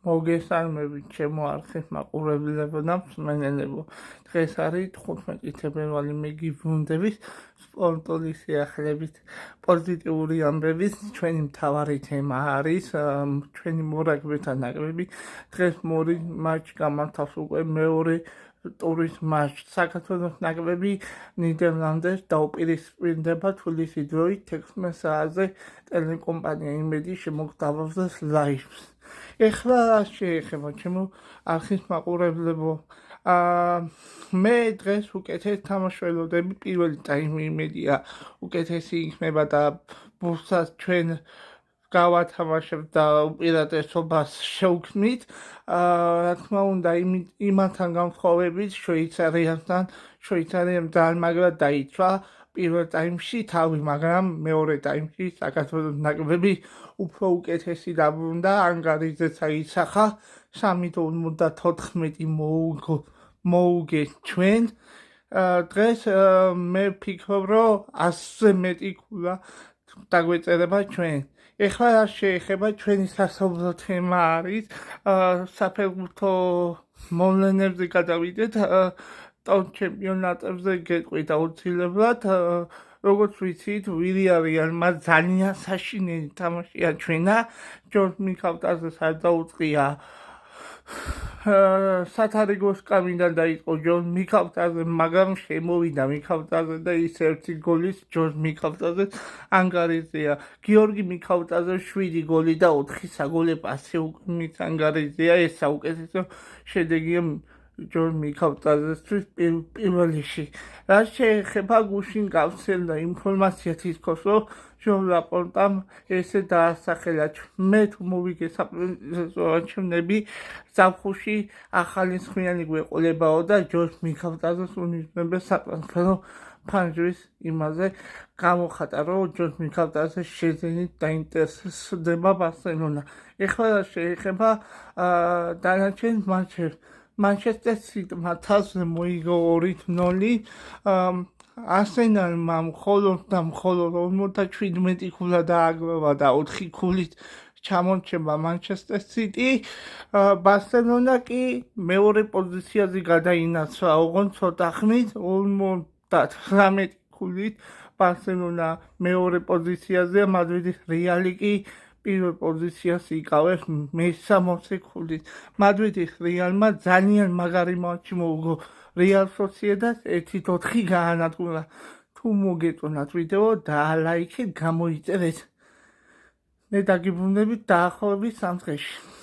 მოგესალმებით ჩემო არხის მაყურებლებო და მსმენელებო. დღეს არის 15 თებერვალი, მე გიბრუნდების სპორტული სიახლეებით პოზიტიური ამბების. ჩვენი მთავარი თემა არის ჩვენი მორაგბეთა ნაკრები. დღეს მორი მატჩი გამართავს უკვე მეორე ტურის მატჩს. საქართველოს ნაკრები ნიდერლანდებს დაუპირისპირდება თბილისის დროით 16 საათზე ტელეკომპანია იმედი შემოგთავაზებს ლაივს. ეხლა შეეხება ჩემო არხის მაყურებლებო. მე დღეს უკეთეს თამაშველოდები, პირველი ტაიმი იმედია უკეთესი იქნება და ბურსას ჩვენ გავათამაშებთ და უპირატესობას შევქმნით. რა თქმა უნდა, იმათთან განსხვავებით შვეიცარიამ ძალიან მაგრად დაიცვა პირველ ტაიმში თავი, მაგრამ მეორე ტაიმში საქართველოს ნაკრები უფრო უკეთესი დაბრუნდა, ანგარიძეც აიცახა 3-54 მოუგეს ჩვენ. დღეს მე ვფიქრობ, რომ 100-ზე მეტი ქულა დაგვეწერება ჩვენ. ეხლა რა შეეხება ჩვენი სასაუბრო თემა არის საფეხბურთო მოვლენებზე გადავიდეთ. ჩემპიონატებზე გეტყვით აუცილებლად. როგორც ვიცით, ვირი არის, მას ძალიან საშინელი თამაში აჩვენა. ჯორჯ მიქავტაძეს არ დაუწყია სათარიგოს კამიდან დაიწყო ჯორჯ მიქავტაძე, მაგრამ შემოვიდა მიქავტაძე და ის ერთი გოლის ჯორჯ მიქავტაძეს ანგარიზია. გიორგი მიქავტაძე 7 გოლი და 4 საგოლე პასი მის ანგარიზია. ეს საუკეთესო შედეგია ჯორჯ მიქავტაძესთვის პირველ რიგში. რა შეეხება გუშინ გავრცელდა ინფორმაცია თითქოს, რომ ჟორ ლაპორტამ ესე დაასახელა. მე თუ მოვიგე საპრეზიდენტო არჩევნები, ზაფხულში ახალი მსხვიანი გვეყოლებაო და ჯორჯ მიქავტაძეს უნიჭებდა სატრანსფერო ფანჯრის იმაზე გამოხატა, რომ ჯორჯ მიქავტაძეს შეძენით დაინტერესდება ბარსელონა. ეხლა რა შეეხება დანარჩენ მატჩებს. მანჩესტერ სიტიმ თასზე მოიგო 2-0. არსენალმა მხოლოდ 57 ქულა დააგროვა და 4 ქულით ჩამორჩება მანჩესტერ სიტი. ბარსელონა კი მეორე პოზიციაზე გადაინაცვლა, ოღონდ ცოტა ხნით 58 ქულით. ბარსელონა მეორე პოზიციაზეა, მადრიდის რეალი კი პირველ პოზიციას იკავებს მე-60 ქულით. მადრიდის რეალმა ძალიან მაგარი მატჩი მოუგო რეალ სოსიედადს 1-4 გაანადგურა. თუ მოგეწონათ ვიდეო, დაალაიქეთ, გამოიწერეთ. მე დაგიბრუნდებით დაახლოებით 3 დღეში.